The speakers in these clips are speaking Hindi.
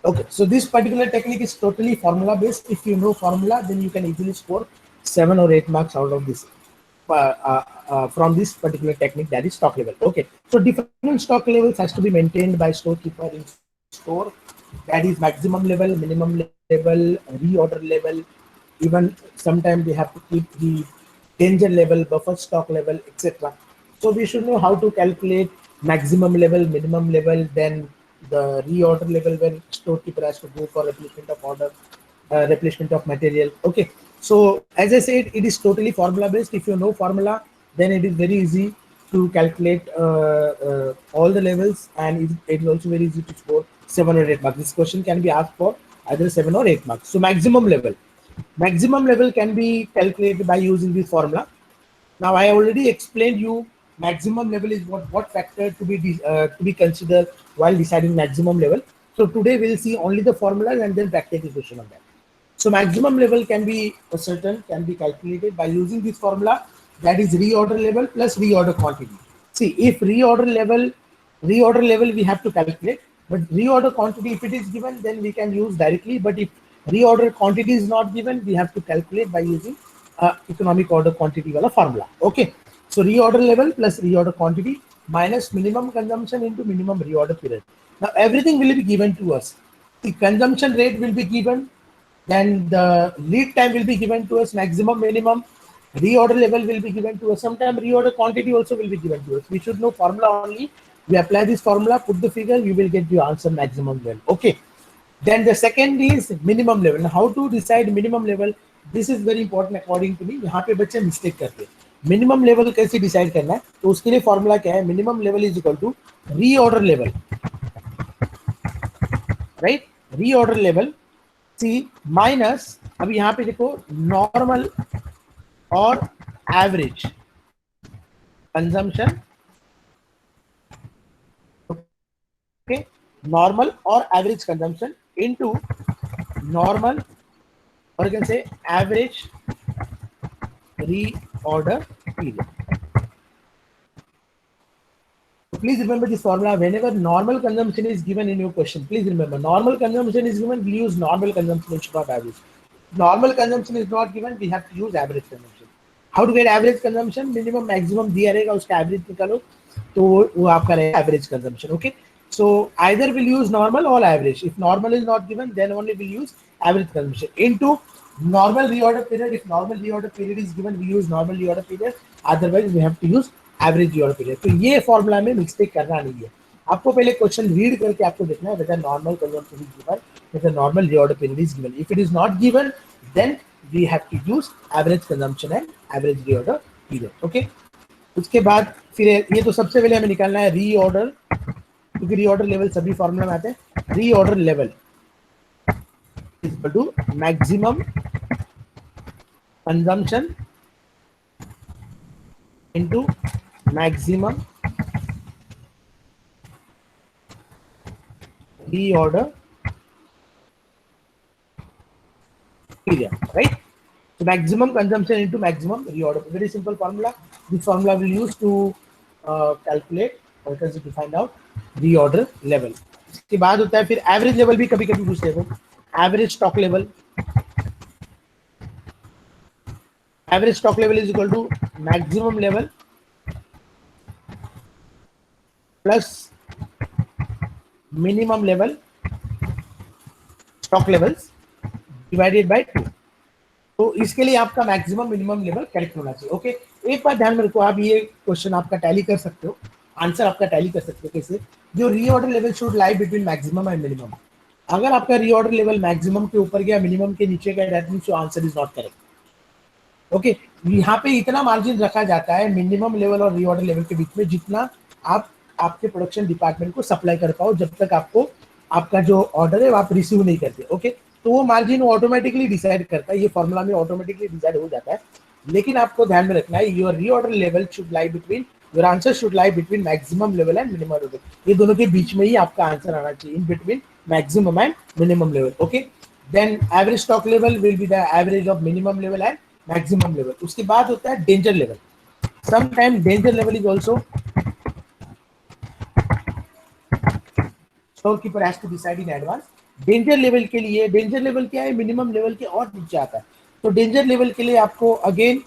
Okay, so this particular technique is totally formula based. If you know formula, then you can easily score 7 or 8 marks out of this from this particular technique, that is stock level. Okay, so different stock levels has to be maintained by storekeeper in store. That is maximum level, minimum level, reorder level. Even sometimes they have to keep the danger level, buffer stock level, etc. So we should know how to calculate maximum level, minimum level, then the reorder level when storekeeper has to go for replacement of order, replacement of material. Okay, so as I said, it is totally formula based. If you know formula, then it is very easy to calculate all the levels, and it is also very easy to score 7 or 8 marks. This question can be asked for either 7 or 8 marks. So maximum level can be calculated by using this formula. Now I already explained you maximum level is what factor to be considered while deciding maximum level. So today we'll see only the formulas and then practical question on that. So maximum level can be can be calculated by using this formula, that is reorder level plus reorder quantity. See, if reorder level we have to calculate, but reorder quantity if it is given, then we can use directly. But if reorder quantity is not given, we have to calculate by using economic order quantity wala formula. Okay, so reorder level plus reorder quantity minus minimum consumption into minimum reorder period. Now everything will be given to us. The consumption rate will be given, then the lead time will be given to us, maximum, minimum, reorder level will be given to us. Sometimes reorder quantity also will be given to us. We should know formula only. We apply this formula, put the figure, you will get your answer maximum level. Okay. Then the second is minimum level. Now, how to decide minimum level? This is very important according to me. यहाँ पे बच्चे mistake करते हैं. Minimum level कैसे decide करना है? तो उसके लिए formula क्या है? Minimum level is equal to reorder level, right? Reorder level C minus, अब यहाँ पे देखो नॉर्मल और एवरेज कंजम्पशन, ओके, नॉर्मल और एवरेज कंजम्पशन इनटू नॉर्मल और can say average reorder period. Please remember this formula. Whenever normal consumption is given in your question, please remember normal consumption is given, we use normal consumption instead of average. Normal consumption is not given, we have to use average consumption. How to get average consumption? Minimum maximum दिया रहेगा, उसका average निकालो तो वो आपका रहेगा average consumption. Okay, so either we'll use normal or average. If normal is not given, then only we'll use average consumption into normal reorder period. If normal reorder period is given, we use normal reorder period. Otherwise we have to use average reorder period. तो ये फॉर्मूला में मिस्टेक करना नहीं है. आपको पहले क्वेश्चन रीड करके आपको देखना है whether normal consumption is given, whether normal reorder period is given. If it is not given, then we have to use average consumption and average reorder period. Okay, उसके बाद फिर ये तो सबसे पहले हमें निकालना है रीऑर्डर, क्योंकि रीऑर्डर लेवल सभी फॉर्मूला में आते हैं. Reorder level is equal to maximum consumption into maximum reorder period, right? So maximum consumption into maximum reorder. Very simple formula. This formula will use to calculate or to find out reorder level. इसके बाद होता है फिर एवरेज लेवल भी कभी कभी पूछते हैं. Average stock level, average stock level is equal to maximum level plus minimum level stock levels divided by 2. तो इसके लिए आपका मैक्सिमम मिनिमम लेवल करेक्ट होना चाहिए. ओके, एक बात ध्यान में रखो, आप ये क्वेश्चन आपका टैली कर सकते हो, आंसर आपका टैली कर सकते हो. कैसे? जो reorder level should lie between maximum and minimum. अगर आपका रीऑर्डर लेवल मैक्सिमम के ऊपर गया, मिनिमम के नीचे गया, that means your answer is not correct. Okay, यहाँ पे इतना मार्जिन रखा जाता है मिनिमम लेवल और रीऑर्डर लेवल के बीच में, जितना आप आपके प्रोडक्शन डिपार्टमेंट को सप्लाई कर पाओ जब तक आपको आपका जो ऑर्डर है आप रिसीव नहीं करते. ओके, तो वो मार्जिन ऑटोमेटिकली डिसाइड करता है, ये फॉर्मूला में ऑटोमेटिकली डिसाइड हो जाता है. लेकिन आपको ध्यान में रखना है your reorder level should lie between, your answer should lie between maximum level and minimum level. ये दोनों के बीच में ही आपका आंसर आना चाहिए, in between maximum and minimum level. Okay, then average stock level will be the average of minimum level and maximum level. उसके बाद होता है danger level. Sometime danger level is also storekeeper has to decide in advance. Danger level के लिए, डेंजर लेवल क्या है, मिनिमम लेवल के और नीचे आता है। तो डेंजर लेवल के लिए आपको again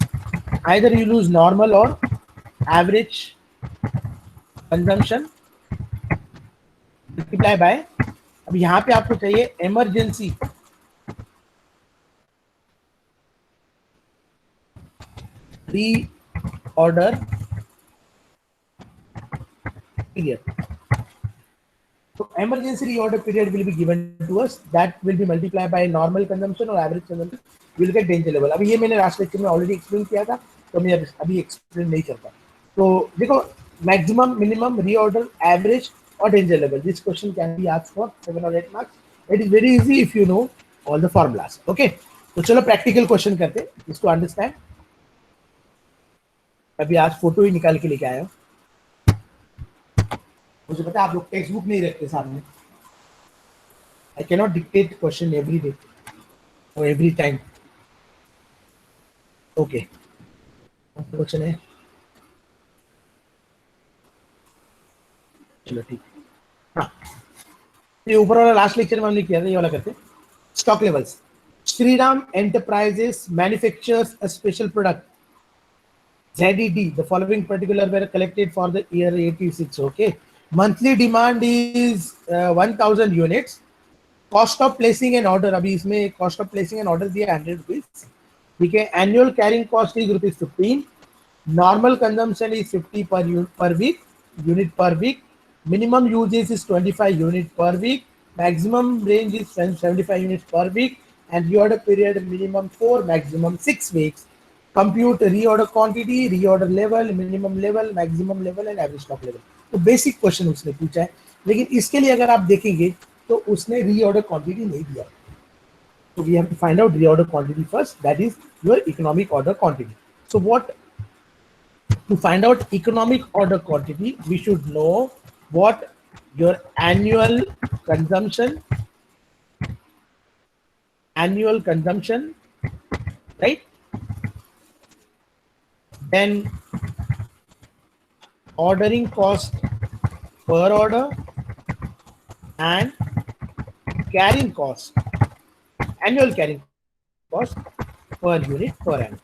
either you lose normal और एवरेज कंजम्पशन मल्टीप्लाई बाय, अब यहां पे आपको चाहिए इमरजेंसी री order period. So emergency reorder period will be given to us, that will be multiplied by normal consumption or average consumption, you will get danger level। अभी ये मैंने लास्ट लेक्चर में ऑलरेडी एक्सप्लेन किया था, तो मैं अभी एक्सप्लेन नहीं करता। तो देखो मैक्सिमम, मिनिमम, रीऑर्डर, एवरेज और danger level, this question can be asked for 7 or 8 marks. It is very easy if you know all the formulas. Okay, तो चलो प्रैक्टिकल क्वेश्चन करते हैं इसको अंडरस्टैंड। अभी आज फोटो ही निकाल के लेके आया हूँ, मुझे पता है आप लोग टेक्स्ट बुक नहीं रखते सामने। I cannot dictate question every day or every time. Okay. Question है, चलो ठीक। हाँ, ये ऊपर वाला लास्ट लेक्चर में हमने किया था, ये वाला करते। Stock levels. Shriram Enterprises manufactures a special product ZED. The following particular were collected for the year 86. Okay. Monthly demand is 1000 units. Cost of placing an order, अभी इसमें cost of placing an order दिया 100 rupees, ठीक है। Annual carrying cost is rupees 15. Normal consumption is 50 per week, unit per week. Minimum usage is 25 unit per week. Maximum range is 75 units per week, and reorder period minimum 4, maximum 6 weeks. Compute reorder quantity, reorder level, minimum level, maximum level and average stock level। तो बेसिक क्वेश्चन उसने पूछा है, लेकिन इसके लिए अगर आप देखेंगे तो उसने रीऑर्डर क्वांटिटी नहीं दिया। So we have to find out reorder quantity first, that is your economic order quantity. So what, to find out economic order quantity, we should know what your annual consumption, right? Then ordering cost per order and carrying cost, annual carrying cost per unit per annum.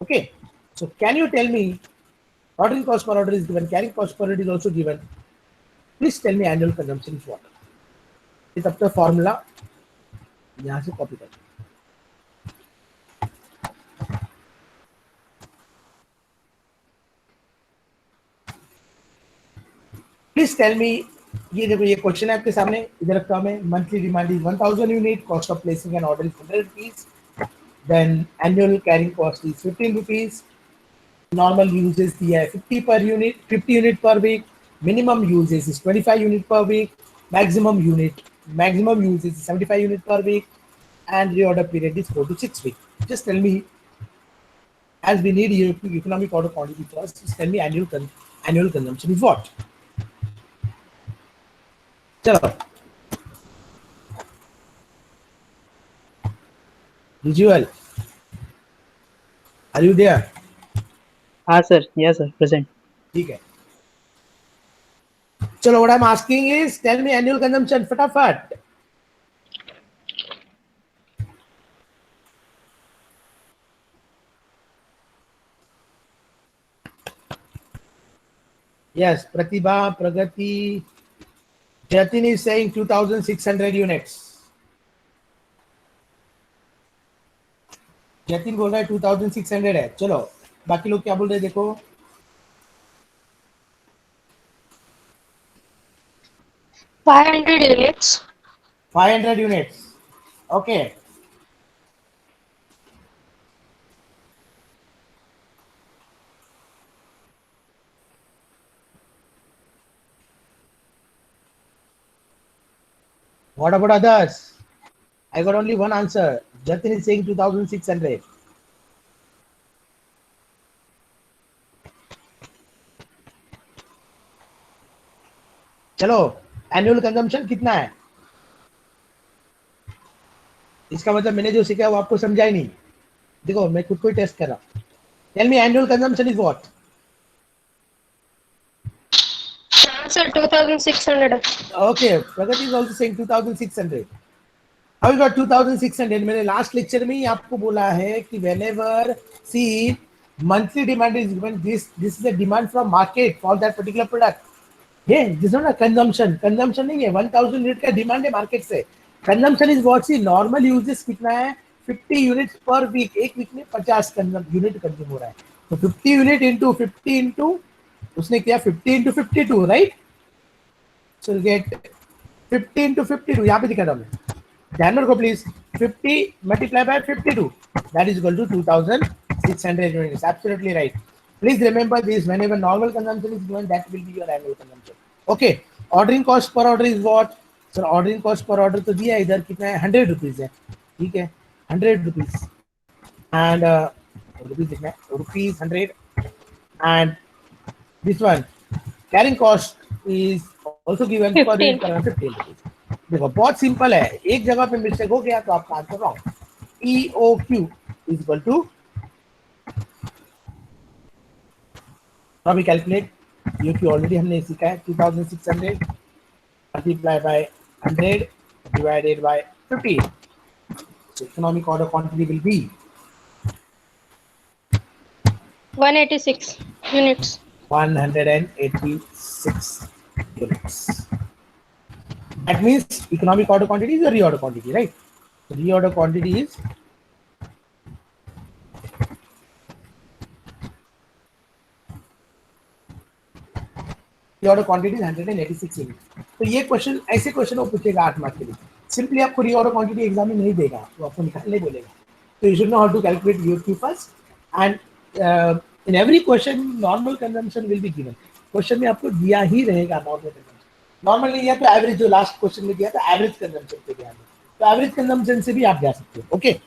Okay, so can you tell me, ordering cost per order is given, carrying cost per unit is also given, please tell me annual consumption is what? इस अब तक फॉर्मूला यहां से कॉपी कर, प्लीज टेल मी। ये देखो, ये क्वेश्चन है आपके सामने, इधर रखा हूं मैं। Monthly demand is 1000 unit, cost of placing an order is 100 rupees, then annual carrying cost is 15 rupees, normal usages दिया है 50 per unit, 50 unit per week, minimum uses is 25 unit per week, maximum uses is 75 unit per week, and reorder period is 4 to 6 weeks. Just tell me, as we need economic order quantity first, just tell me annual consumption is what? चलो, visual, are you there? हाँ सर, yes sir, present. ठीक है, चलो, what I'm asking is tell me annual consumption फटाफट। Yes, Pratibha, Pragati, Jatin is saying 2600 units। Jatin बोल रहा है 2600 है। चलो बाकी लोग क्या बोल रहे हैं देखो। 500 units। 500 units। Okay, what about others? I got only one answer. Jatin is saying 2600। चलो, एनुअल कंजम्पशन कितना है? इसका मतलब मैंने जो सीखा वो आपको समझा ही नहीं। देखो मैं खुद को ही टेस्ट कर रहा हूं। Tell me annual consumption is what? Sir 2600. Okay, Pragati is also saying 2600. How you got 2600? मैंने last lecture में ही आपको बोला है कि whenever see monthly demand is given, this is a demand from market for that particular product. ये this is not a consumption नहीं है, 1000 यूनिट का डिमांड है मार्केट से. Consumption is what see normal usages कितना है 50 यूनिट्स पर वीक, एक वीक में 50 यूनिट कंज्यूम हो रहा है. तो 50 यूनिट इंटू 50 इंटू उसने किया 50 into 52, right. So get 50 into 52, यहाँ पे दिखा रहा हूँ मैं, ध्यान रखो please. 50 multiply by 52, that is equal to 2600 units. Absolutely right. Please remember this, whenever normal consumption is given, that will be your annual consumption. Okay, ordering cost per order is what? Sir, ordering cost per order तो दिया इधर कितना है 100 रुपीज है, ठीक है 100 रुपीज एंड रुपीज लिखना है, rupees 100 and this one carrying cost is also given पर 15 रुपीज. देखो बहुत सिंपल है, एक जगह पे मिस्टेक हो गया तो आपका answer wrong. EOQ is equal to, now we calculate EOQ already हमने सीखा है 2600 multiply by 100 divided by 50. So economic order quantity will be 186 units. 186 units. That means economic order quantity is a reorder quantity, right? So reorder quantity is reorder quantity 186 unit. तो ये क्वेश्चन, ऐसे क्वेश्चन वो पूछेगा 8 मार्क के लिए. सिंपली आपको रीऑर्डर क्वांटिटी एग्जाम में नहीं देगा, वो आपको निकालने बोलेगा. तो you should know how to calculate EOQ first and in every question normal consumption will be given. Question में आपको दिया ही रहेगा नॉर्मल कंजम्पशन. नॉर्मल नहीं है तो एवरेज, जो लास्ट क्वेश्चन में दिया था एवरेज कंजम्पशन पे ध्यान दें, तो एवरेज कंजम्पशन से भी आप जा सकते हो. Okay,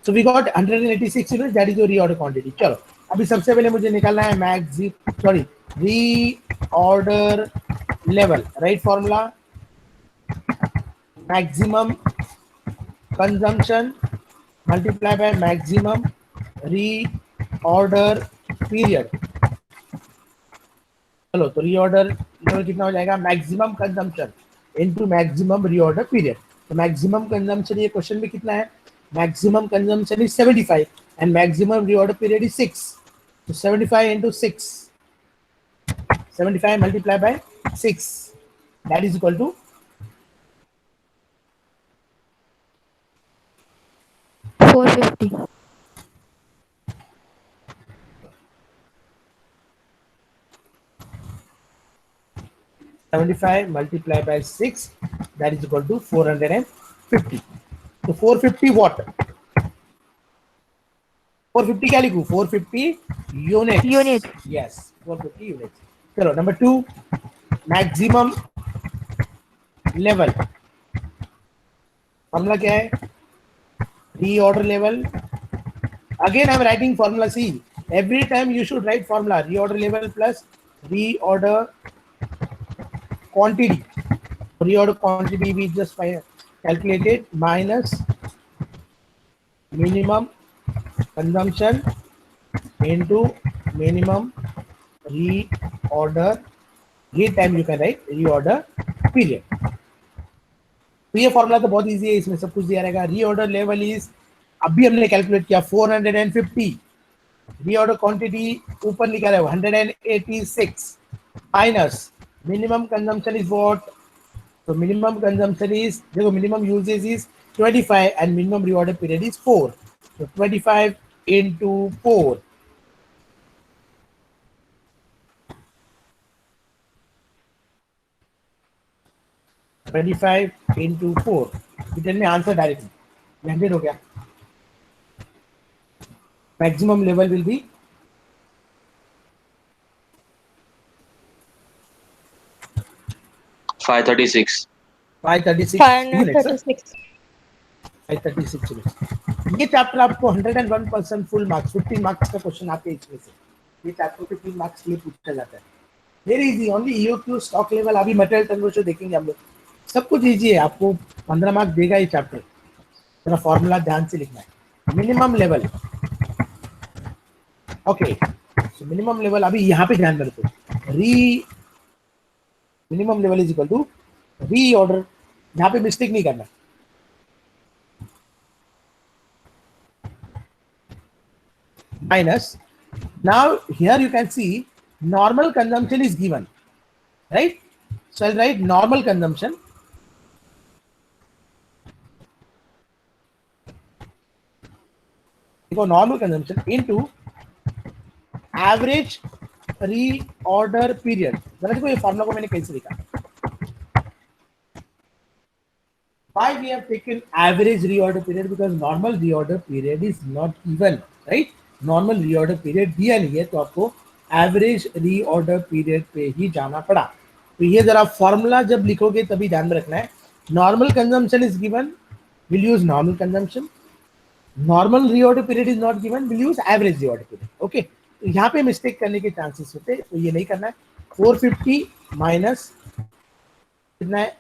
so we got 186 unit, that is your reorder quantity. चलो अभी सबसे पहले मुझे निकालना है reorder level, right formula, maximum consumption multiply by maximum reorder period. चलो तो reorder level कितना हो जाएगा, maximum consumption into maximum reorder period. तो maximum consumption ये क्वेश्चन में कितना है, maximum consumption is 75 and maximum reorder period is 6. So 75 into 6, 75 multiplied by 6, that is equal to 450. 75 multiplied by 6, that is equal to 450. So 450 what? 450 क्या लिखूं? 450 units. Yes, 450 units. चलो नंबर 2, मैक्सिमम लेवल. फॉर्मूला क्या है, reorder level. Again I am writing formula. See every time you should write formula. Reorder level plus reorder quantity. Reorder quantity we just calculated minus minimum consumption into minimum reorder. ये time you can write reorder period. तो ये फॉर्मूला तो बहुत इजी है, इसमें सब कुछ दिया रहेगा. रीऑर्डर लेवल इज, अभी हमने कैलकुलेट किया 450. रीऑर्डर क्वांटिटी ऊपर लिखा है 186 minus minimum consumption is what? So minimum consumption is, देखो minimum usage is 25 and minimum reorder period is 4. So 25 into 4. into 4. Tell me answer directly. 100 हो गया. Maximum level will be 536. 536 units. 536. 536 units. ये चैप्टर आपको 101% फुल मार्क्स, 15 मार्क्स का क्वेश्चन आते हैं इसमें से. ये चैप्टर 15 मार्क्स के लिए पूछा जाता है. Very easy. Only EOQ, stock level, अभी मटेरियल कन्वर्जन देखेंगे हम लोग. सब कुछ इजी है. आपको 15 मार्क्स देगा ये चैप्टर. थोड़ा फॉर्मूला ध्यान से लिखना है. Minimum level. Okay, so minimum level अभी यहाँ पे ध्यान रखो. Minimum level is equal to reorder, यहाँ पे मिस्टेक नहीं करना, minus. Now here you can see normal consumption is given, right? So I'll write normal consumption normal consumption into average reorder period. जरा देखो ये फॉर्मूला को मैंने कैसे लिखा. Why we have taken average reorder period? Because normal reorder period is not given, right? Normal reorder period दिया नहीं है, तो आपको average reorder period पे ही जाना पड़ा. तो ये जरा फॉर्मूला जब लिखोगे तभी ध्यान में रखना है. Normal consumption is given, we'll use normal consumption. Normal reorder period is not given, we'll use average reorder period. Okay? तो यहाँ पे मिस्टेक करने के चांसेस होते हैं, तो ये नहीं करना है. 450 माइनस कितना है,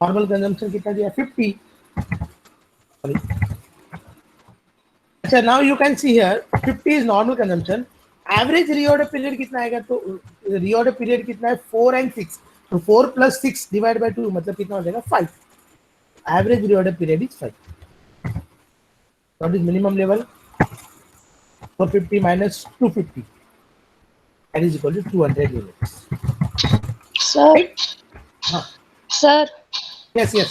नॉर्मल कंजम्पशन कितना दिया, 50. अच्छा, now you can see here 50 is normal consumption. Average reorder period कितना आएगा, तो रीऑर्डर पीरियड कितना है 4 and 6, तो 4 + 6 डिवाइड बाय 2 मतलब कितना हो जाएगा 5. Average reorder period is 5. What is minimum level, 450 minus 250, that is equal to 200 units. Sir Right? हाँ. Sir Yes, yes.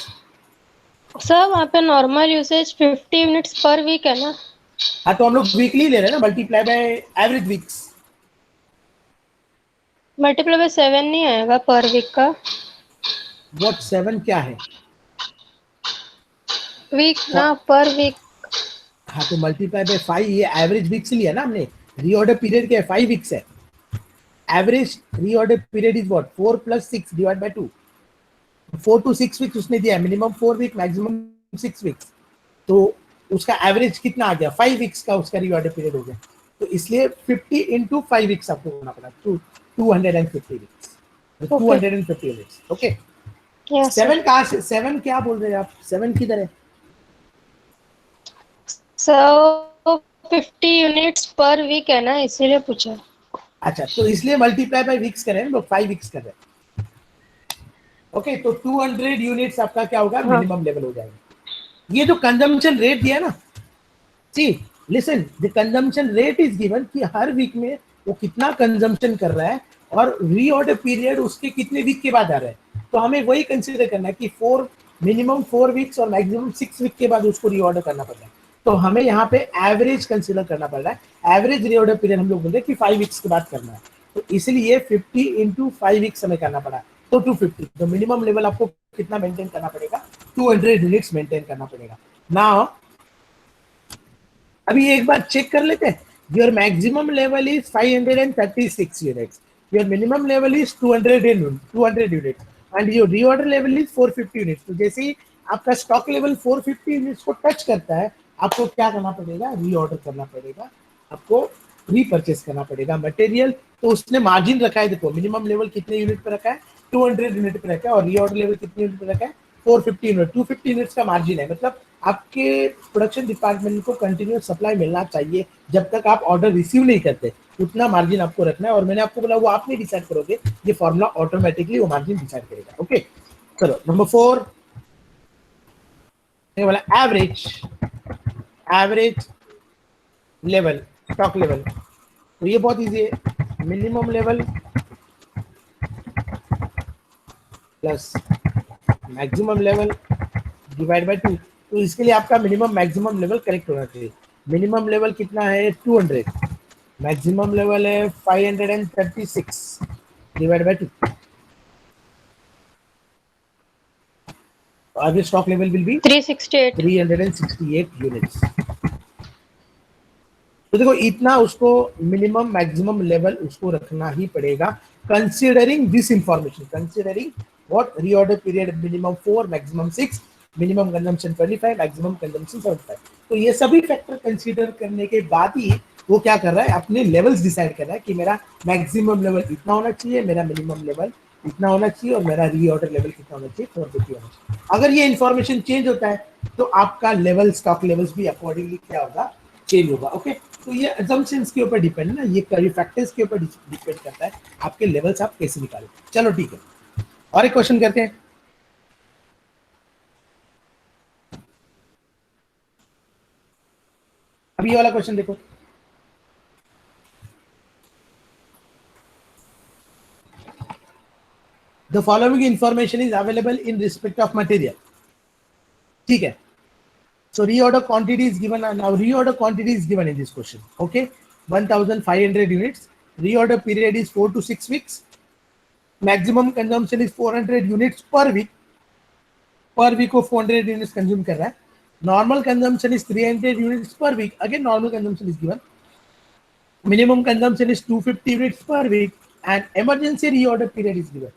सर वहाँ पे normal usage 50 units per week है ना. हाँ, तो हम लोग वीकली ले रहे हैं ना, multiply by average weeks. Multiply by 7 नहीं आएगा पर वीक का. व्हाट 7 क्या है? वीक ना, पर वीक. हाँ, तो मल्टीप्लाई बाय 5, ये एवरेज वीक्स लिया ना हमने. रीऑर्डर पीरियड क्या है, 5 वीक्स है. Average reorder period is what, 4 + 6 divide by 2. 4 to 6 weeks उसने दिया है, मिनिमम 4 वीक, मैक्सिमम 6 वीक्स. तो उसका एवरेज कितना आ गया, 5 वीक्स का उसका रीऑर्डर पीरियड हो गया. तो इसलिए 50 into 5 वीक्स आपको करना पड़ा, 250 वीक्स, 250 यूनिट्स. ओके. 7 कहाँ से, 7 क्या बोल रहे हैं आप, 7 किधर है? सो 50 यूनिट्स पर वीक है ना, इसीलिए पूछा. अच्छा, तो इसलिए मल्टीप्लाई बाय वीक्स कर रहे हैं लोग, 5 वीक्स कर रहे हैं. ओके, तो 200 यूनिट्स आपका क्या होगा, मिनिमम लेवल हो जाएगा. ये जो कंजम्पशन रेट दिया ना, see listen, the consumption rate is given कि हर वीक में वो कितना कंजम्पशन कर रहा है और रीऑर्डर पीरियड उसके कितने वीक के बाद आ रहा है. तो हमें वही कंसीडर करना है कि मिनिमम 4 वीक्स और मैक्सिमम 6 वीक के बाद उसको रीऑर्डर करना पड़ रहा है. तो हमें यहाँ पे एवरेज कंसीडर करना पड़ रहा है. एवरेज रीऑर्डर पीरियड हम लोग बोल रहे हैं कि 5 वीक्स के बाद करना है, तो इसलिए 50 into 5 वीक्स हमें करना पड़ा, तो 250. तो मिनिमम लेवल आपको कितना मेंटेन करना पड़ेगा, 200 यूनिट्स मेंटेन करना पड़ेगा. नाउ अभी एक बार चेक कर लेते हैं. Your maximum level is 536 units, your minimum level is 200 units and your reorder level is 450 units. तो जैसे ही आपका स्टॉक लेवल 450 यूनिट्स को टच करता है, आपको क्या करना पड़ेगा, रीऑर्डर करना पड़ेगा, आपको रीपरचेस करना पड़ेगा मटेरियल. तो उसने मार्जिन रखा है, देखो मिनिमम लेवल कितने यूनिट पे रखा है, 200 यूनिट पे रखा है, और रीऑर्डर लेवल कितने यूनिट पे रखा है, 450 यूनिट. 250 यूनिट्स का मार्जिन है, मतलब आपके प्रोडक्शन डिपार्टमेंट को कंटिन्यूस सप्लाई मिलना चाहिए. जब तक आप ऑर्डर रिसीव नहीं करते उतना मार्जिन आपको रखना है. और मैंने आपको बोला वो आप नहीं डिसाइड करोगे, ये फॉर्मूला ऑटोमेटिकली वो मार्जिन डिसाइड करेगा. ओके, चलो नंबर 4 बोला एवरेज लेवल, स्टॉक लेवल. तो ये बहुत इजी है, minimum level plus maximum level divide by 2. तो इसके लिए आपका मिनिमम मैक्सिमम लेवल करेक्ट होना चाहिए. मिनिमम लेवल कितना है 200, मैक्सिमम लेवल है 536 divide by 2. Average stock level will be 368 units. तो देखो इतना उसको मिनिमम मैक्सिमम लेवल उसको रखना ही पड़ेगा, considering this information, considering what, reorder period minimum 4, maximum 6, minimum consumption 25, maximum consumption 75. तो ये सभी फैक्टर कंसीडर करने के बाद ही वो क्या कर रहा है, अपने लेवल्स डिसाइड कर रहा है कि मेरा मैक्सिमम लेवल इतना होना चाहिए, मेरा मिनिमम लेवल इतना होना चाहिए, और मेरा रीऑर्डर लेवल कितना होना चाहिए, 450 होना चाहिए. अगर ये इन्फॉर्मेशन चेंज होता है तो आपका लेवल, स्टॉक लेवल्स भी अकॉर्डिंगली क्या होगा, चेंज होगा. ओके, तो ये assumptions के ऊपर डिपेंड है ना, ये फैक्टर्स के ऊपर डिपेंड करता है आपके लेवल्स आप कैसे निकालें। चलो ठीक है, और एक क्वेश्चन करते हैं। अब ये वाला क्वेश्चन देखो, the following information is available in respect of material. ठीक है, so reorder quantity is given, and now reorder quantity is given in this question. Okay, 1500 units, reorder period is 4 to 6 weeks, maximum consumption is 400 units per week को 400 units consume कर रहा है, normal consumption is 300 units per week, again normal consumption is given, minimum consumption is 250 units per week, and emergency reorder period is given.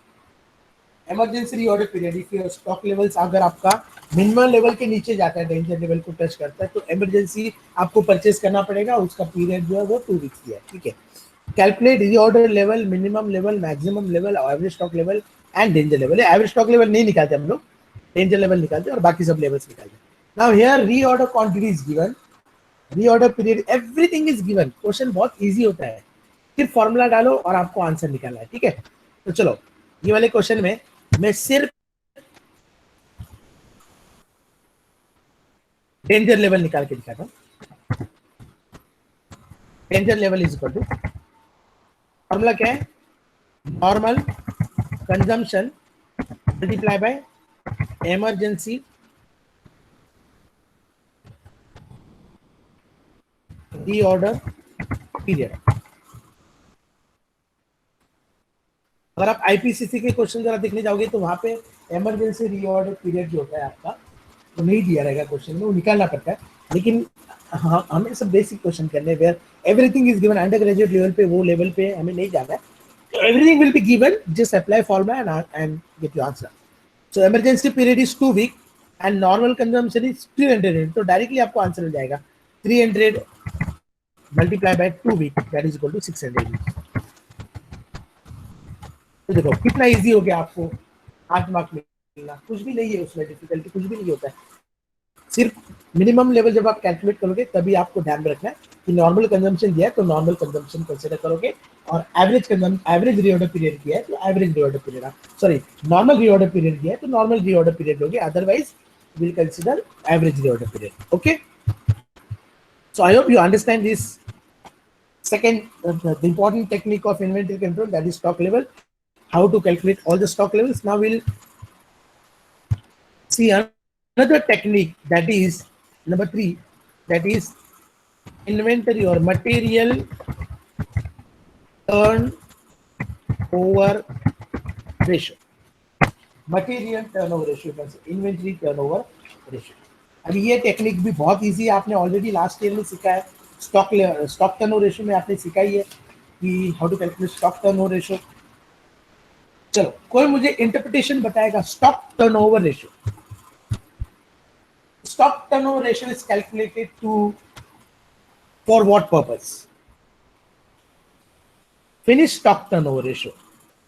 Emergency reorder period, if your stock levels अगर आपका मिनिमम लेवल के नीचे जाता है, डेंजर लेवल को टच करता है, तो इमरजेंसी आपको परचेस करना पड़ेगा, उसका पीरियड जो है वो 2 वीक्स की है। ठीक है, calculate reorder level, minimum level, maximum level, average stock level and danger level. Average stock level नहीं निकालते हम लोग, डेंजर लेवल निकालते और बाकी सब लेवल्स निकालते। Now here reorder quantity is given, reorder period, everything is given. Question बहुत इजी होता है, सिर्फ फॉर्मूला डालो और आपको आंसर निकालना है। ठीक है, तो चलो ये वाले क्वेश्चन में मैं सिर्फ डेंजर लेवल निकाल के दिखाता हूं। Danger level is equal to, formula क्या है, normal consumption multiply by emergency reorder period. अगर आप आईपीसीसी के क्वेश्चन जरा देखने जाओगे तो वहां पे इमरजेंसी रीऑर्डर पीरियड जो होता है आपका, वो नहीं दिया रहेगा क्वेश्चन में, वो निकालना पड़ता है। लेकिन हाँ, हमें सब बेसिक क्वेश्चन करने, where everything is given, undergraduate level पे वो लेवल पे हमें नहीं जाना है, तो everything will be given, just apply formula and get your answer. So emergency period is 2 week and normal consumption is 300, तो डायरेक्टली आपको आंसर मिल जाएगा 300 multiply by 2 week, that is equal to 600। तो देखो कितना इजी हो गया आपको 8 मार्क मिलना, कुछ भी नहीं है उसमें, डिफिकल्टी कुछ भी नहीं होता है। सिर्फ मिनिमम लेवल जब आप कैलकुलेट करोगे तभी आपको ध्यान में रखना है कि नॉर्मल कंजम्पशन दिया है तो नॉर्मल कंजम्पशन कंसीडर करोगे, और एवरेज रीऑर्डर पीरियड किया है तो average reorder period, sorry normal reorder period किया है तो नॉर्मल रीऑर्डर पीरियड लोगे, otherwise will consider average reorder period. Okay, so I hope you understand this second the important technique of inventory control, that is stock level, how to calculate all the stock levels. Now we'll see another technique, that is number 3, that is inventory or material turnover ratio. Material turnover ratio, inventory turnover ratio. अब ये टेक्निक भी बहुत इजी है, आपने ऑलरेडी लास्ट ईयर में सीखा है। स्टॉक टर्नओवर रेशियो में आपने सीखा ही है कि how to calculate stock turnover ratio. चलो कोई मुझे इंटरप्रिटेशन बताएगा stock turnover ratio. Stock turnover ratio is calculated to for what purpose? Finish stock turnover ratio,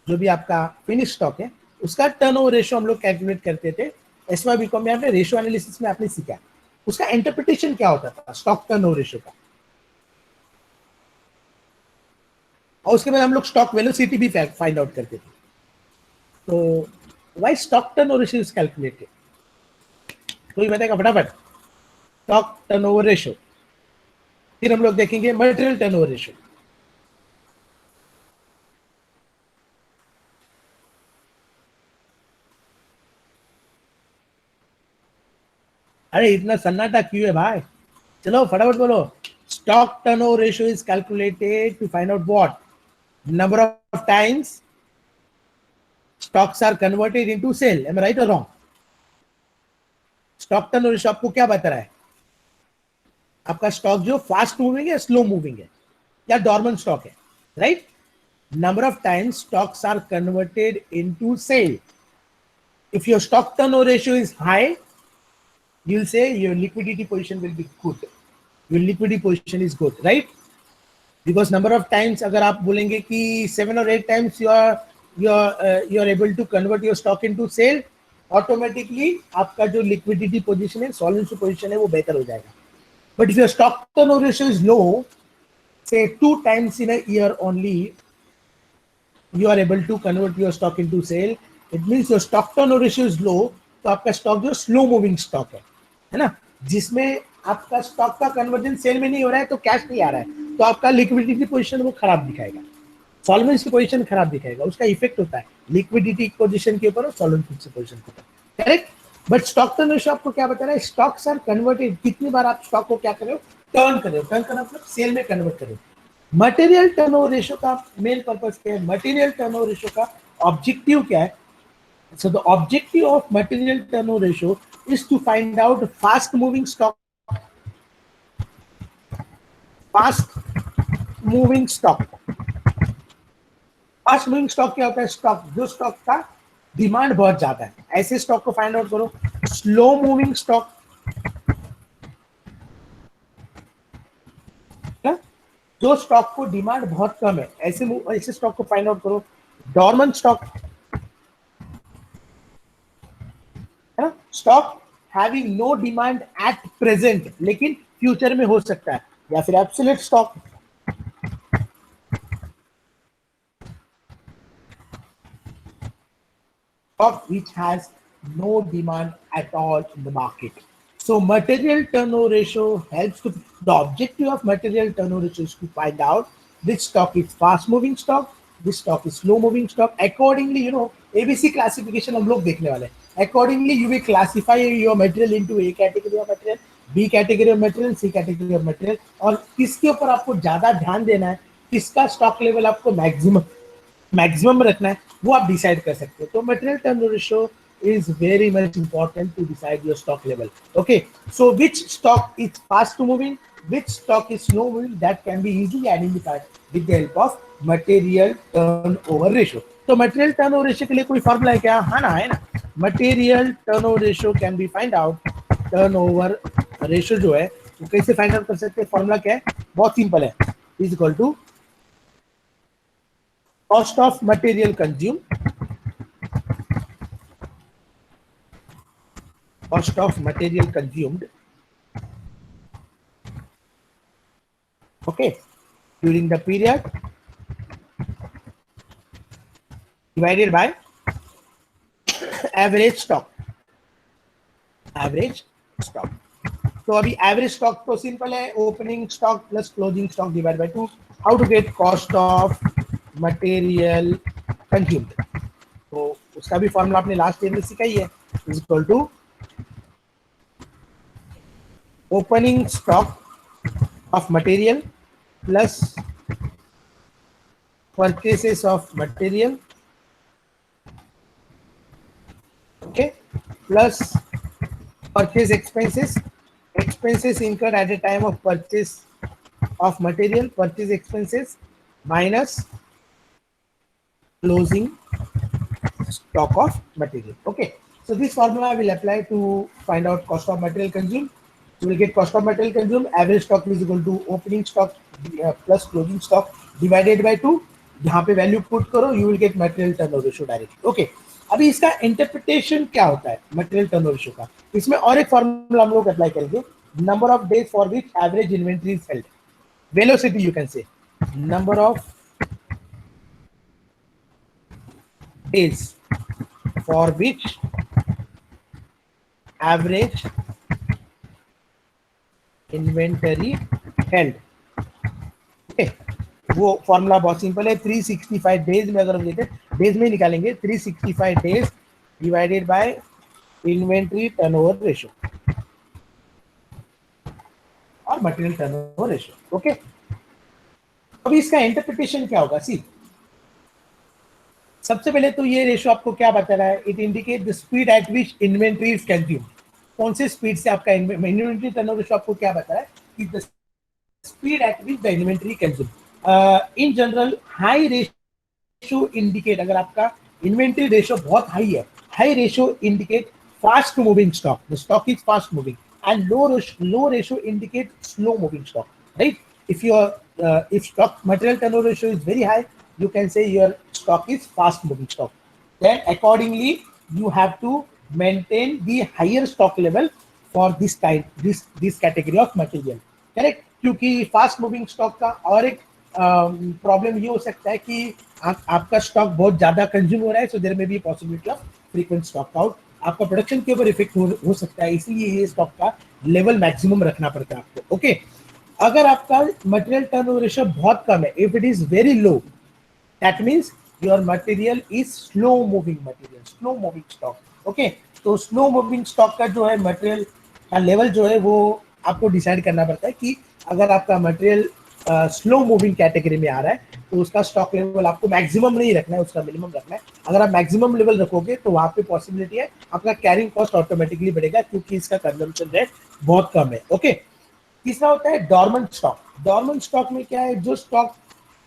जो भी आपका फिनिश स्टॉक है उसका टर्नओवर रेशियो हम लोग कैलकुलेट करते थे एसवाई बीकॉम में, आपने रेशियो एनालिसिस में आपने सीखा। उसका इंटरप्रिटेशन क्या होता था स्टॉक टर्नओवर रेशियो का, और उसके बाद हम लोग स्टॉक वेलोसिटी भी फाइंड आउट करते थे। तो why stock turnover ratio is calculated? कोई बताएगा फटाफट? स्टॉक टर्नओवर रेशियो, फिर हम लोग देखेंगे मटेरियल टर्नओवर रेशियो। अरे इतना सन्नाटा क्यों है भाई? चलो फटाफट बोलो। Stock turnover ratio is calculated to find out what? Number of times stocks are converted into sale. Am I right or wrong? Stock turnover ratio आपको क्या बता रहा है? आपका स्टॉक जो फास्ट मूविंग है, स्लो मूविंग है, या डॉर्मेंट स्टॉक है, right? Number of times stocks are converted into sale. If your stock turnover ratio is high, you'll say your liquidity position will be good. Your liquidity position is good, right? Because number of times अगर आप बोलेंगे कि 7 or 8 times you are able to convert your stock into sale, automatically आपका जो liquidity position है, solvency position है, वो बेहतर हो जाएगा. But if your stock turnover ratio is low, say 2 times in a year only you are able to convert your stock into sale, it means your stock turnover ratio is low. तो आपका स्टॉक जो स्लो मूविंग स्टॉक है ना, जिसमें आपका स्टॉक का कन्वर्जन सेल में नहीं हो रहा है तो कैश नहीं आ रहा है, तो आपका लिक्विडिटी पोजीशन वो खराब दिखाएगा, सॉल्वेंसी पोजीशन खराब दिखाएगा, उसका इफेक्ट होता है लिक्विडिटी पोजीशन के ऊपर और सॉल्वेंसी पोजीशन के ऊपर, correct. But stock turn ratio आपको क्या बता रहा है, स्टॉक्स आर कन्वर्टेड, कितनी बार आप स्टॉक को क्या कर रहे हो, टर्न कर रहे हो, टर्न करना मतलब सेल में कन्वर्ट कर रहे हो। मटेरियल टर्नओवर रेशियो का मेन पर्पस क्या है, मटेरियल टर्नओवर रेशियो का ऑब्जेक्टिव क्या है, so the objective of material turnover ratio is to find out fast moving stock, fast moving stock क्या होता है, स्टॉक जो स्टॉक का डिमांड बहुत ज्यादा है, ऐसे स्टॉक को फाइंड आउट करो। स्लो मूविंग स्टॉक, जो स्टॉक को डिमांड बहुत कम है, ऐसे स्टॉक को फाइंड आउट करो। डॉर्मेंट स्टॉक है ना, stock having no demand at present लेकिन फ्यूचर में हो सकता है, या फिर absolute stock, stock which has no demand at all in the market. So material turnover ratio helps to, the objective of material turnover ratio is to find out which stock is fast moving stock, which stock is slow moving stock. Accordingly, you know, ABC classification हम लोग देखने वाले हैं. Accordingly, you will classify your material into A category of material, B category of material, C category of material, और किसके ऊपर आपको ज्यादा ध्यान देना है, किसका स्टॉक लेवल आपको मैक्सिमम रखना है, वो आप डिसाइड कर सकते हो। तो material turnover ratio is very much important to decide your stock level. Okay, so which stock is fast moving, which stock is slow moving, that can be easily identified with the help of material turnover ratio. तो material turnover ratio के लिए कोई फॉर्मूला है क्या? हाँ ना, है ना। Material turnover ratio can be find out, turnover ratio जो है वो कैसे फाइंड आउट कर सकते हैं, फॉर्मूला क्या है, बहुत सिंपल है, is equal to cost of material consumed, cost of material consumed, okay, during the period divided by average stock, average stock. तो अभी एवरेज स्टॉक तो सिंपल है, opening stock plus closing stock divide by 2. How to get cost of material consumed, तो उसका भी फॉर्मूला आपने लास्ट ईयर में सीखा ही है, is equal to opening stock of material plus purchases of material, okay, plus purchase expenses incurred at the time of purchase of material, purchase expenses minus closing stock of material. Okay, so this formula will apply to find out cost of material consumed. So we'll get cost of material consumed, average stock is equal to opening stock plus closing stock divided by 2. यहाँ पे वैल्यू पुट करो, you will get material turnover ratio directly. Okay, अभी इसका इंटरप्रिटेशन क्या होता है मटेरियल टर्नओवर रेशियो का, इसमें और एक फॉर्मूला हम लोग अप्लाई करेंगे, number of days for which average inventory is held, velocity you can say, number of days for which average inventory held. वो फॉर्मूला बहुत सिंपल है, 365 डेज में, अगर हम देते डेज में निकालेंगे 365 days divided by inventory turnover ratio और मटेरियल टर्नओवर रेशियो। ओके, अभी इसका इंटरप्रिटेशन क्या होगा, सी सबसे पहले तो ये रेशियो आपको क्या बता रहा है, it indicate the speed at which inventory is consume, कौन से स्पीड से आपका इन्वेंटरी टर्नओवर रेशियो आपको क्या बता रहा है, कि the speed at which the inventory consume. In general high ratio indicate, अगर आपका इन्वेंटरी रेशियो बहुत हाई है, high ratio indicate fast moving stock, the stock is fast moving, and low ratio indicate slow moving stock, right? If your if stock material turnover ratio is very high, you can say your stock is fast moving stock. Then accordingly you have to maintain the higher stock level for this category of material, correct? क्योंकि फास्ट मूविंग स्टॉक का और एक प्रॉब्लम ये हो सकता है कि आपका स्टॉक बहुत ज्यादा कंज्यूम हो रहा है, सो देयर में भी possibility of frequent stock out, आपका प्रोडक्शन के ऊपर इफेक्ट हो सकता है, इसलिए ये स्टॉक का लेवल मैक्सिमम रखना पड़ता है आपको। ओके, अगर आपका मटेरियल टर्नओवर रेशियो बहुत कम है, if it is very low, that means your material is slow moving material, slow moving stock. Okay, तो स्लो मूविंग स्टॉक का जो है मटेरियल का लेवल जो है वो आपको डिसाइड करना पड़ता है कि अगर आपका मटेरियल स्लो मूविंग कैटेगरी में आ रहा है तो उसका स्टॉक लेवल आपको मैक्सिमम नहीं रखना है, उसका मिनिमम रखना है। अगर आप मैक्सिमम लेवल रखोगे तो वहां पे पॉसिबिलिटी है आपका कैरिंग कॉस्ट ऑटोमेटिकली बढ़ेगा, क्योंकि इसका कंजम्पशन रेट बहुत कम है। ओके, तीसरा होता है डॉर्मेंट स्टॉक। डॉर्मेंट स्टॉक में क्या है, जो स्टॉक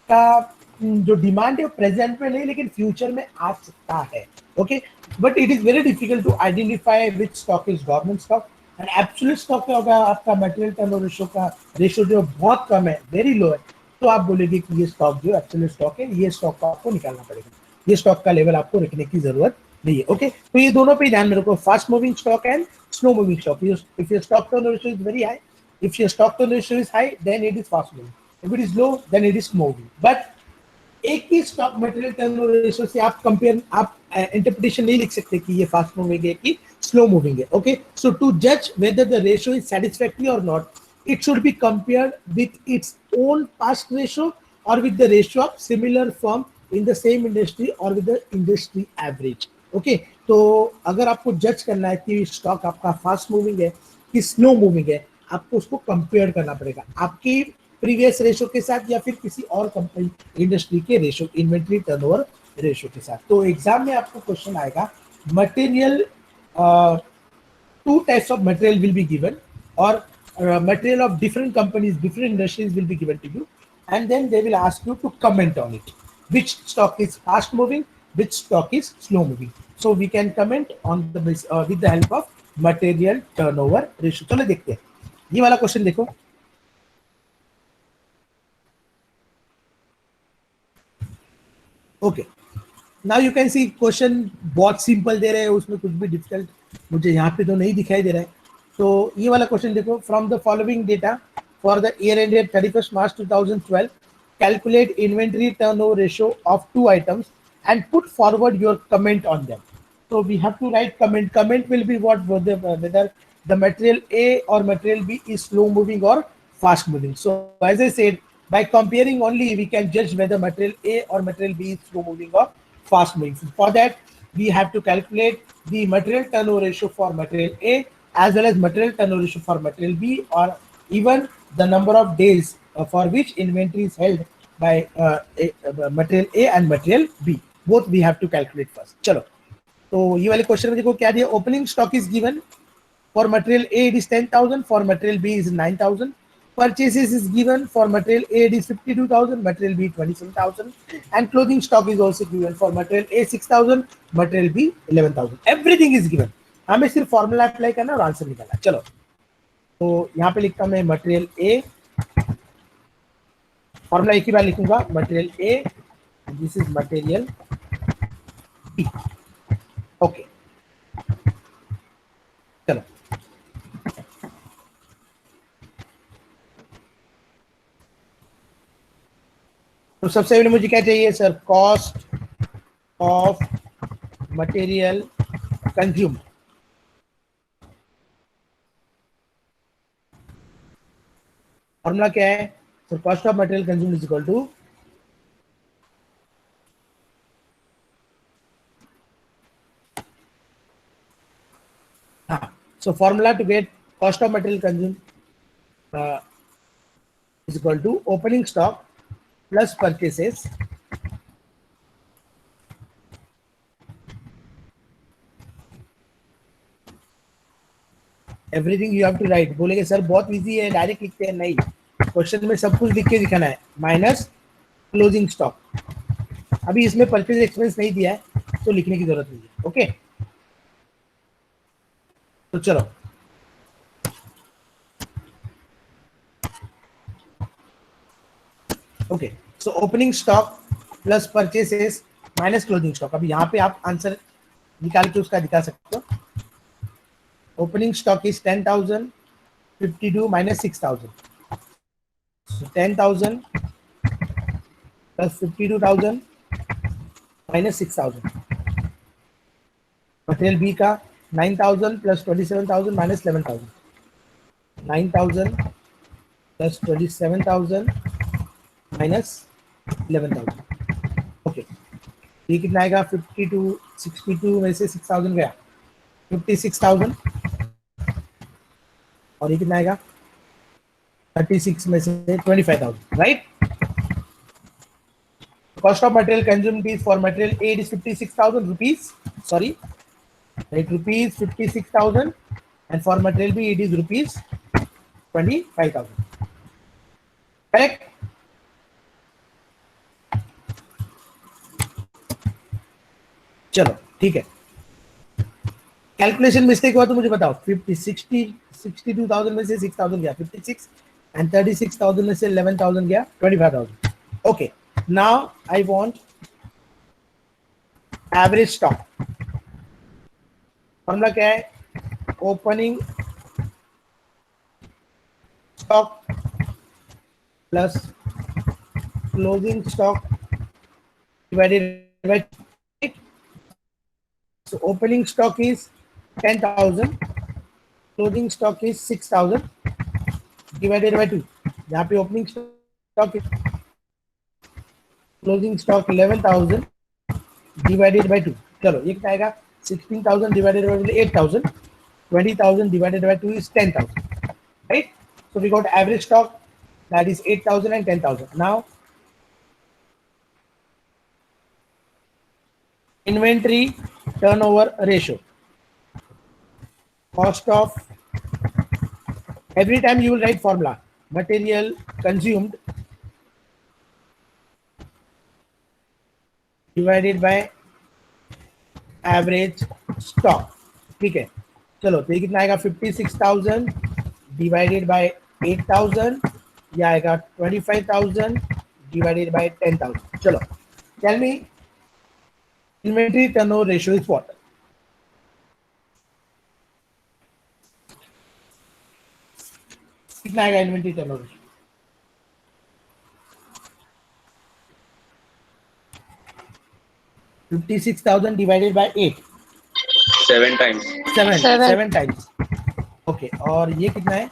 का जो डिमांड है प्रेजेंट में नहीं लेकिन फ्यूचर में आ सकता है। Okay, but it is very difficult to identify which stock is dormant stock and absolute stock क्या होगा, आपका मटेरियल टर्नओवर रेशियो का रेशियो जो बहुत कम है, वेरी लो है, तो आप बोलेंगे कि ये स्टॉक जो एब्सोल्यूट स्टॉक है, ये स्टॉक को आपको निकालना पड़ेगा, ये स्टॉक का लेवल आपको रखने की जरूरत नहीं है। ओके, तो ये दोनों पे ध्यान में रखो, fast moving stock and slow moving stock. If your stock turnover ratio is very high, if your stock turn ratio is high, then it is fast moving. If it is low, then it is slow moving. But एक ही स्टॉक मटेरियल टर्नओवर रेशियो से आप कंपेयर, आप इंटरप्रिटेशन नहीं लिख सकते कि ये फास्ट मूविंग है कि स्लो मूविंग है। ओके, सो टू जज whether the ratio is satisfactory और not, it should be compared with its own past ratio or with the ratio of similar firm in the same industry or with the industry average. Okay, तो अगर आपको जज करना है कि स्टॉक आपका फास्ट मूविंग है कि स्लो मूविंग है, आपको उसको कंपेयर करना पड़ेगा आपकी प्रीवियस रेशियो के साथ या फिर किसी और कंपनी इंडस्ट्री के रेशियो, इन्वेंट्री टर्नओवर रेशियो के साथ। तो एग्जाम में आपको क्वेश्चन आएगा, material two types of material will be given, or material of different companies, different industries will be given to you, and then they will ask you to comment on it, which stock is fast moving, which stock is slow moving. So we can comment on the with the help of material turnover ratio. चलो देखते हैं, ये वाला क्वेश्चन देखो। Okay, now you can C question बहुत सिंपल दे रहे हैं, उसमें कुछ भी डिफिकल्ट मुझे यहाँ पे तो नहीं दिखाई दे रहा है। तो ये वाला क्वेश्चन देखो, from the following data for the year ended 31st March 2012 calculate inventory turnover ratio of two items and put forward your comment on them. So we have to write comment. Comment will be what, whether the material A or material B is slow moving or fast moving. So as I said, by comparing only we can judge whether material A or material B is slow moving or fast moving. So for that we have to calculate the material turnover ratio for material A as well as material turnover ratio for material B, or even the number of days for which inventory is held by material A and material B. Both we have to calculate first. चलो, तो ये वाले क्वेश्चन में देखो क्या दिया, opening stock is given for material A it is 10,000, for material B is 9,000, purchases is given for material A it is 52,000, material B 27,000, and closing stock is also given for material A 6,000, material B 11,000। Everything is given, हमें सिर्फ फॉर्मूला अप्लाई करना और आंसर निकालना। चलो, तो यहाँ पे लिखता हूँ मैं मटेरियल ए, फॉर्मूला एक ही बार लिखूंगा, material A, this is material B. Okay, चलो, तो सबसे पहले मुझे क्या चाहिए sir, cost of material consume. Formula क्या है sir, cost of material consume is equal to so formula to get cost of material consumed is equal to opening stock plus purchases everything you have to write। बोलेंगे सर बहुत इजी है, डायरेक्ट लिखते हैं, नहीं, क्वेश्चन में सब कुछ लिख के दिखाना है, माइनस क्लोजिंग स्टॉक। अभी इसमें परचेज एक्सपेंस नहीं दिया है तो लिखने की जरूरत नहीं है। ओके, तो चलो, okay, so opening stock plus purchases minus closing stock. अभी यहाँ पे आप आंसर निकाल के उसका दिखा सकते हो। Opening stock is 10,000, 52 minus 6,000, 10,000 plus 52,000 minus 6,000. Material B का 9,000 plus 27,000 minus 11,000. 9,000 plus 27,000 minus 11,000. Okay, ये कितना आएगा? 52, 62 में से 6,000 गया, 56,000. और ये कितना आएगा? 36 में से 25,000, right? Cost of material consumed is for material A is 56,000 rupees. Sorry, right, rupees 56,000, and for material B it is rupees 25,000. Correct? चलो ठीक है. कैलकुलेशन मिस्टेक हुआ तो मुझे बताओ. 62,000 में से 6,000 गया 56, and 36,000 में से 11,000 गया 25,000. Okay, now I want average stock. Formula क्या है? Opening stock plus closing stock divided by. So opening stock is 10,000, closing stock is 6,000 divided by 2. यहाँ पे opening stock is closing stock 11,000 divided by 2. चलो ये कितना आएगा? 16,000 divided by 8,000. 20,000 divided by 2 is 10,000. Right? So we got average stock, that is 8,000 and 10,000. Now inventory turnover ratio. Cost of, every time you will write formula, material consumed divided by average stock. ठीक है, चलो तो ये कितना आएगा? 56,000 divided by 8,000, ये आएगा 25,000 divided by 10,000. चलो, tell me inventory turnover ratio is what? कितना आएगा inventory turnover ratio? 56,000 divided by 8. 7 times. 7 times. Okay, और ये कितना है?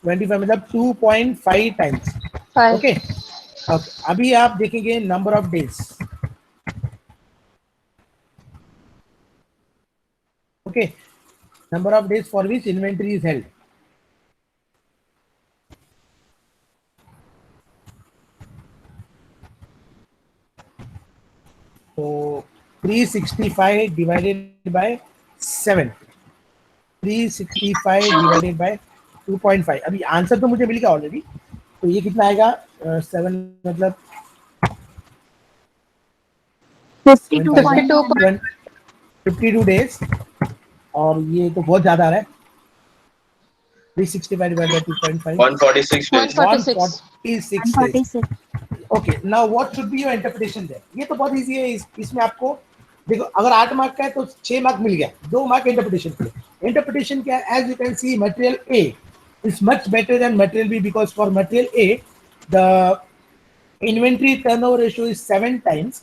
25 मतलब 2.5 टाइम्स. ओके, अभी आप देखेंगे number of days. Okay, number of days for which inventory is held. तो 365 डिवाइडेड बाय 7, 365 डिवाइडेड बाय 2.5. अभी आंसर तो मुझे मिल गया ऑलरेडी. तो ये कितना आएगा? 7 मतलब 52 डेज. और ये तो बहुत ज्यादा आ रहा है. 365 divided by 2.5, 146 days. 146 days. Okay, now what should be your interpretation there? ये तो बहुत इजी है. इसमें आपको देखो, अगर 8 मार्क का है तो 6 मार्क मिल गया, 2 मार्क इंटरप्रिटेशन के लिए. इंटरप्रिटेशन क्या है? As you can see, material A is much better than material B, because for material A the inventory turnover ratio is 7 times.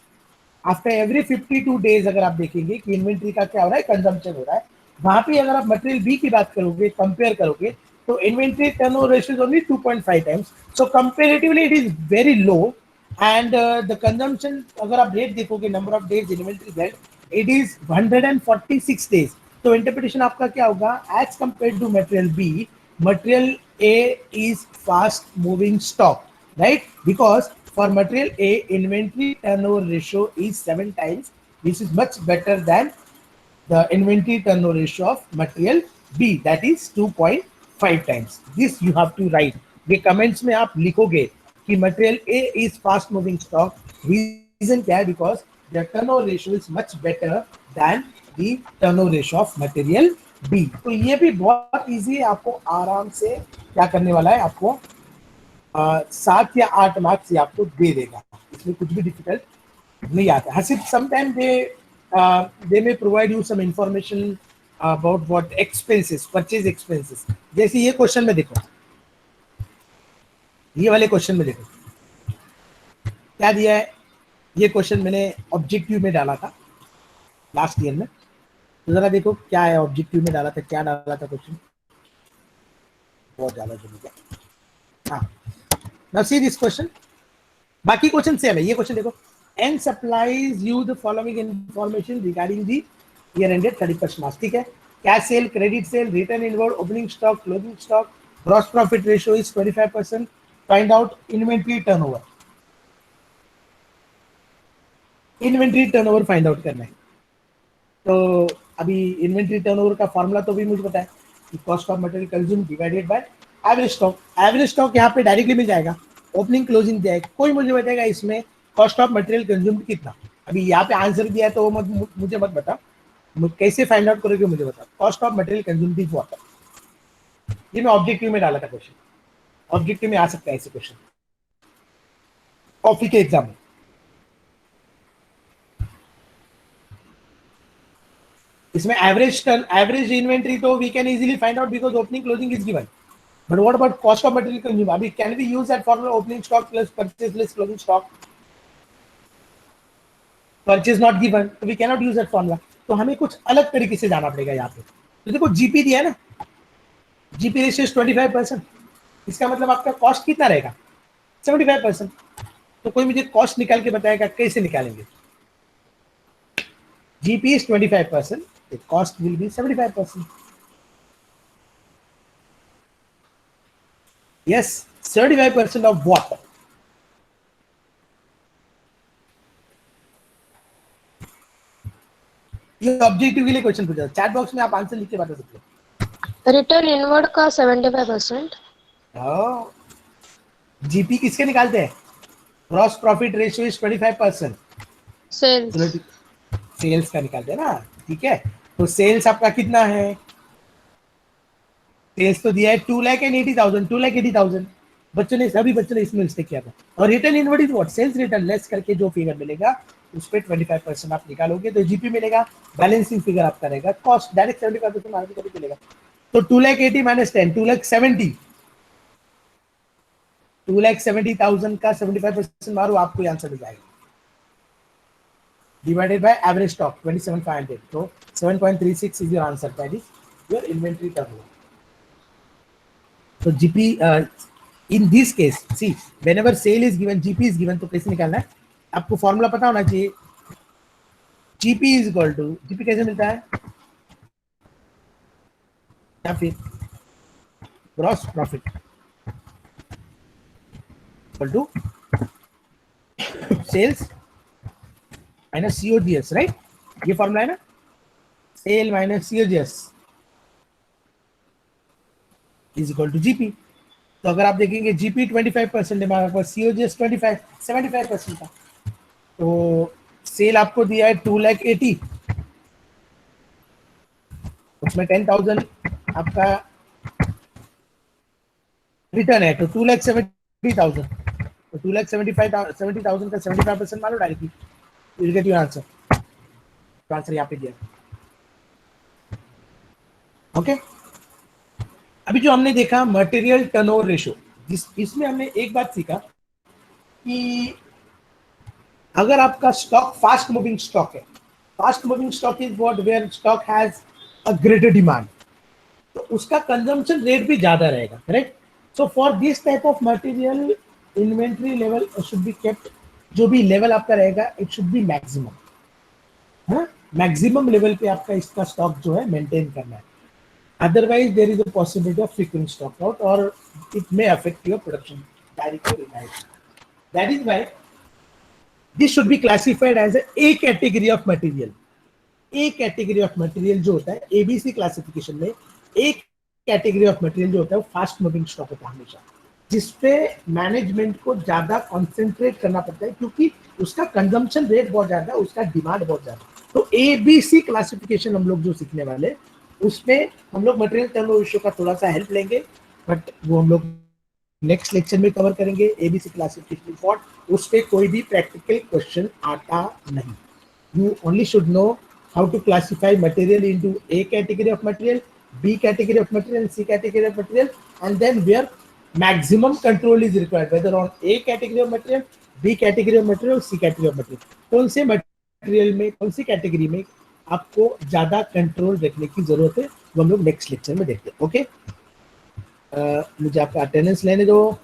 After every 52 days अगर आप देखेंगे कि इन्वेंट्री का क्या हो रहा है, कंजम्पशन हो रहा है, वहां पे अगर आप मटेरियल बी की बात करोगे, कंपेयर करोगे, तो inventory turnover ratio is only 2.5 times. So comparatively it is very low. And the consumption, अगर आप रेट देखोगे, number of days inventory held, it is 146 days. तो इंटरप्रिटेशन आपका क्या होगा? As compare to material B, material A is fast moving stock, right? Because for material A, inventory turnover ratio is 7 times. This is much better than the inventory turnover ratio of material B, that is 2.5 times. This you have to write. ये comments में आप लिखोगे कि material A is fast moving stock. Reason क्या है? Because the turnover ratio is much better than the turnover ratio of material B. तो ये भी बहुत इजी है. आपको आराम से क्या करने वाला है, आपको 7 या 8 मार्क्स ये आपको दे देगा. इसमें कुछ भी डिफिकल्ट नहीं आता. हाँ, सिर्फ sometime they may provide you some information about what expenses, purchase expenses. जैसे ये क्वेश्चन में देखो, ये वाले क्वेश्चन में देखो क्या दिया है। ये क्वेश्चन मैंने ऑब्जेक्टिव में डाला था लास्ट ईयर में, तो जरा देखो क्या है ऑब्जेक्टिव में डाला था, क्या डाला था क्वेश्चन, बहुत ज्यादा जरूरी है। हाँ, नाउ सी दिस क्वेश्चन, बाकी क्वेश्चन सेम है। ये क्वेश्चन देखो, and supplies you the following information regarding the year ended 31st मार्च, ठीक है। Cash cell, credit sale, return inward, opening stock, closing stock, gross profit ratio is 25%, find out inventory turnover. Inventory turnover find out करना है। तो अभी इन्वेंट्री टर्नओवर का फॉर्मूला तो भी मुझे पता है कि cost of material consume divided by average stock. Average stock यहाँ पे डायरेक्टली मिल जाएगा, ओपनिंग क्लोजिंग दिया है, कोई मुझे बताएगा इसमें कॉस्ट ऑफ मटेरियल कंज्यूम कितना। अभी यहाँ पे आंसर दिया है तो वो मुझे मत बता, कैसे फाइंड आउट करोगे मुझे बता। Cost of material consume is what, ये मैं ऑब्जेक्टिव में डाला था क्वेश्चन, ऑब्जेक्टिव में आ सकता है ऐसे क्वेश्चन कॉपी के एग्जाम में। इसमें एवरेज इन्वेंट्री तो we can easily find out because opening closing is given, but what about cost of material consume. अभी can we use that formula, opening stock plus purchase less closing stock, purchase not given, तो we can not use that formula. तो हमें कुछ अलग तरीके से जाना पड़ेगा यहाँ पे। तो देखो जीपी दिया है ना, जीपी रेशियो 25%, इसका मतलब आपका कॉस्ट कितना रहेगा 75%। तो कोई मुझे कॉस्ट निकाल के बताएगा कैसे निकालेंगे। GP is 25%, the cost will be 75%. Yes, 75% of what? ये ऑब्जेक्टिव के लिए क्वेश्चन पूछा, चैट बॉक्स में आप आंसर लिख के बता सकते हो। रिटर्न इनवर्ड का 75%। जीपी किसके निकालते हैं, gross profit ratio is 25%, sales sales का निकालते हैं ना, ठीक है। तो सेल्स आपका कितना है, सेल्स तो दिया है 2,80,000, 2,80,000 बच्चों ने, सभी बच्चों ने इसमें मिस्टेक किया था। और return inward is what, sales return less करके जो फिगर मिलेगा उस पे 25% आप निकालोगे तो जीपी मिलेगा, बैलेंसिंग फिगर आपका रहेगा, कॉस्ट डायरेक्ट 75% मार्जिन करके मिलेगा। तो 2,80,000 माइनस 10, 2,70,000, 2,70,000 का 75% मारो, आपको आंसर मिल जाएगा, divided by average stock 27,500. So 7.36 is your answer. That is your inventory turnover. So GP in this case, see whenever sale is given, GP is given, तो कैसे निकालना है आपको फॉर्मूला पता होना चाहिए। GP is equal to, GP कैसे मिलता है, या फिर gross profit equal to sales minus COGS, right, ये फॉर्मूला है ना, sale minus COGS is equal to GP। तो अगर आप देखेंगे GP 25% है हमारे पास, COGS 75% का, तो सेल आपको दिया है 2,80,000, उसमें 10,000 आपका रिटर्न है, तो 2,70,000, तो 2,70,000 का 75% मानो directly, you'll get your answer. तो आंसर यहाँ पे दिया, ओके। अभी जो हमने देखा मटेरियल टर्नओवर रेशियो, इसमें हमने एक बात सीखा कि अगर आपका स्टॉक फास्ट मूविंग स्टॉक है, fast moving stock is what where stock has a greater demand, तो उसका कंजम्पशन रेट भी ज्यादा रहेगा, correct. So for this type of material inventory level should be kept, जो भी लेवल आपका रहेगा इट शुड बी मैक्सिमम, हाँ, मैक्सिमम लेवल पे आपका इसका स्टॉक जो है मेंटेन करना है, otherwise there is a possibility of frequent stock out और it may affect your production directly और indirectly. That is why this should be classified as a category of material. A category of material जो होता है ABC क्लासिफिकेशन में, एक कैटेगरी ऑफ मटेरियल जो होता है वो फास्ट मूविंग स्टॉक होता है हमेशा, जिसपे मैनेजमेंट को ज्यादा कॉन्सेंट्रेट करना पड़ता है क्योंकि उसका कंजम्पशन रेट बहुत ज्यादा है, उसका डिमांड बहुत ज्यादा। तो ABC क्लासिफिकेशन हम लोग जो सीखने वाले, उसमें हम लोग मटेरियल टर्नओवर रेशियो का थोड़ा सा हेल्प लेंगे, बट वो हम लोग नेक्स्ट लेक्चर में कवर करेंगे। ABC क्लासिफिकेशन फॉर उस पे कोई भी प्रैक्टिकल क्वेश्चन आता नहीं, you only should know how to classify material into A category of material, B category of material, C category of material, and then where maximum control is required whether on A category of material, B category of material, C category of material. कौन से मटेरियल में, कौन सी कैटेगरी में आपको ज्यादा कंट्रोल रखने की जरूरत है, वो हम लोग नेक्स्ट लेक्चर में देखते हैं. ओके, मुझे आपका अटेंडेंस लेने दो.